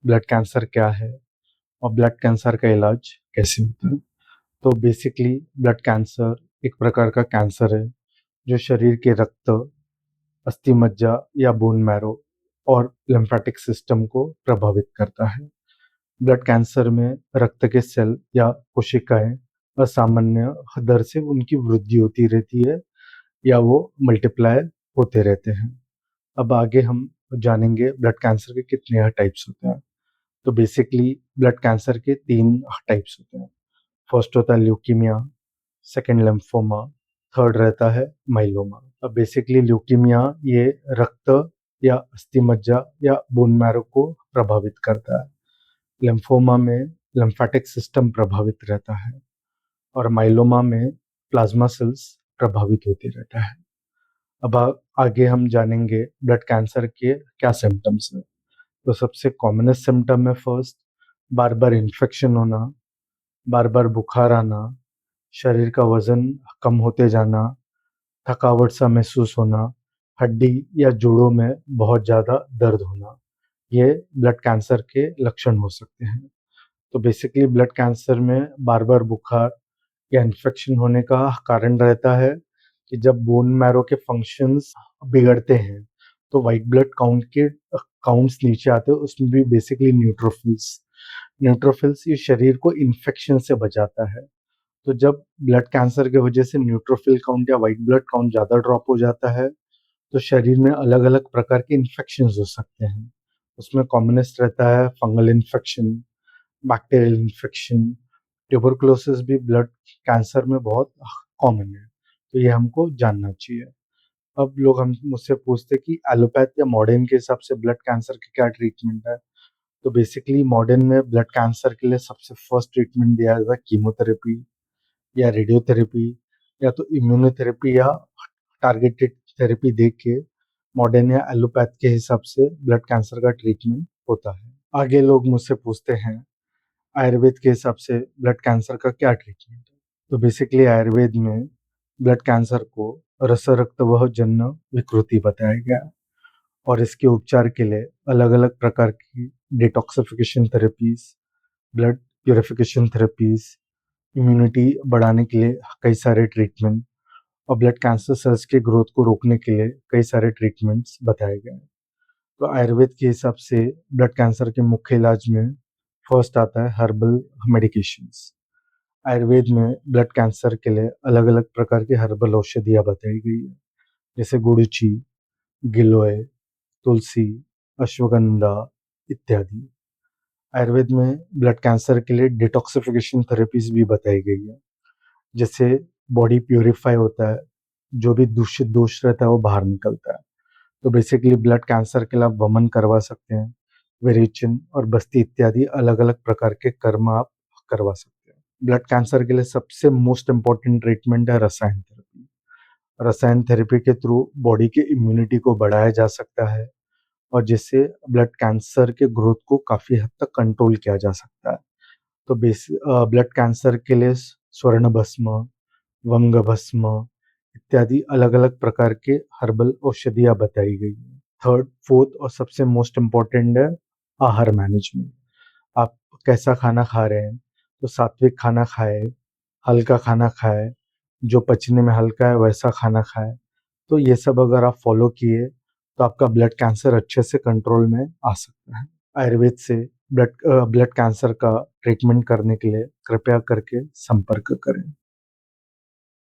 Blood cancer क्या है और ब्लड कैंसर का इलाज कैसे होता है। तो बेसिकली ब्लड कैंसर एक प्रकार का कैंसर है जो शरीर के रक्त, अस्थि मज्जा या बोन मैरो और लिम्फेटिक सिस्टम को प्रभावित करता है। ब्लड कैंसर में रक्त के सेल या कोशिकाएं असामान्य दर से उनकी वृद्धि होती रहती है या वो मल्टीप्लाई होते रहते हैं। अब आगे हम जानेंगे ब्लड कैंसर के कितने टाइप्स होते हैं। तो बेसिकली ब्लड कैंसर के 3 टाइप्स होते हैं। फर्स्ट होता है ल्यूकीमिया, सेकंड लिम्फोमा, थर्ड रहता है माइलोमा। अब बेसिकली ल्यूकीमिया ये रक्त या अस्थि मज्जा या बोन मैरो को प्रभावित करता है। लिम्फोमा में लिम्फेटिक सिस्टम प्रभावित रहता है और माइलोमा में प्लाज्मा सेल्स प्रभावित होते रहता है। अब आगे हम जानेंगे ब्लड कैंसर के क्या सिम्टम्स हैं। तो सबसे कॉमनेस्ट सिम्टम है फर्स्ट, बार बार इन्फेक्शन होना, बार बार बुखार आना, शरीर का वजन कम होते जाना, थकावट सा महसूस होना, हड्डी या जोड़ों में बहुत ज़्यादा दर्द होना, ये ब्लड कैंसर के लक्षण हो सकते हैं। तो बेसिकली ब्लड कैंसर में बार बार बुखार या इन्फेक्शन होने का कारण रहता है कि जब बोन मैरो के फंक्शंस बिगड़ते हैं तो वाइट ब्लड काउंट्स नीचे आते हैं। उसमें भी बेसिकली न्यूट्रोफिल्स ये शरीर को इन्फेक्शन से बचाता है। तो जब ब्लड कैंसर की वजह से न्यूट्रोफिल काउंट या वाइट ब्लड काउंट ज़्यादा ड्रॉप हो जाता है तो शरीर में अलग अलग प्रकार के इन्फेक्शंस हो सकते हैं। उसमें कॉमनेस्ट रहता है fungal infection, bacterial infection, tuberculosis भी ब्लड कैंसर में बहुत कॉमन है। तो ये हमको जानना चाहिए। अब लोग हम मुझसे पूछते हैं कि एलोपैथ या मॉडर्न के हिसाब से ब्लड कैंसर की क्या ट्रीटमेंट है। तो बेसिकली मॉडर्न में ब्लड कैंसर के लिए सबसे फर्स्ट ट्रीटमेंट दिया जाता है कीमोथेरेपी या रेडियोथेरेपी या तो इम्यूनोथेरेपी या टारगेटेड थेरेपी दे के मॉडर्न या एलोपैथ के हिसाब से ब्लड कैंसर का ट्रीटमेंट होता है। आगे लोग मुझसे पूछते हैं आयुर्वेद के हिसाब से ब्लड कैंसर का क्या ट्रीटमेंट है। तो बेसिकली आयुर्वेद में ब्लड कैंसर को रस रक्तवह जन्य विकृति बताया गया है और इसके उपचार के लिए अलग अलग प्रकार की detoxification therapies, blood purification therapies, immunity बढ़ाने के लिए कई सारे ट्रीटमेंट और ब्लड कैंसर सेल्स के ग्रोथ को रोकने के लिए कई सारे ट्रीटमेंट्स बताए गए हैं। तो आयुर्वेद के हिसाब से ब्लड कैंसर के मुख्य इलाज में फर्स्ट आता है हर्बल मेडिकेशंस। आयुर्वेद में ब्लड कैंसर के लिए अलग अलग प्रकार की हर्बल औषधियाँ बताई गई है, जैसे गुड़ची, गिलोय, तुलसी, अश्वगंधा इत्यादि। आयुर्वेद में ब्लड कैंसर के लिए डिटॉक्सिफिकेशन थेरेपीज भी बताई गई है, जैसे बॉडी प्यूरिफाई होता है, जो भी दूषित दोष रहता है वो बाहर निकलता है। तो बेसिकली ब्लड कैंसर के लिए आप वमन करवा सकते हैं, विरेचन और बस्ती इत्यादि अलग अलग प्रकार के कर्म आप करवा सकते हैं। ब्लड कैंसर के लिए सबसे मोस्ट इम्पॉर्टेंट ट्रीटमेंट है रसायन थेरेपी। रसायन थेरेपी के थ्रू बॉडी की इम्यूनिटी को बढ़ाया जा सकता है और जिससे ब्लड कैंसर के ग्रोथ को काफ़ी हद तक कंट्रोल किया जा सकता है। तो ब्लड कैंसर के लिए स्वर्ण भस्म, वंग भस्म इत्यादि अलग अलग प्रकार के हर्बल औषधियाँ बताई गई हैं। थर्ड, फोर्थ और सबसे मोस्ट इम्पॉर्टेंट है आहार मैनेजमेंट। आप कैसा खाना खा रहे हैं, तो सात्विक खाना खाएं, हल्का खाना खाएं, जो पचने में हल्का है वैसा खाना खाएं। तो ये सब अगर आप फॉलो किए तो आपका ब्लड कैंसर अच्छे से कंट्रोल में आ सकता है। आयुर्वेद से ब्लड कैंसर का ट्रीटमेंट करने के लिए कृपया करके संपर्क करें।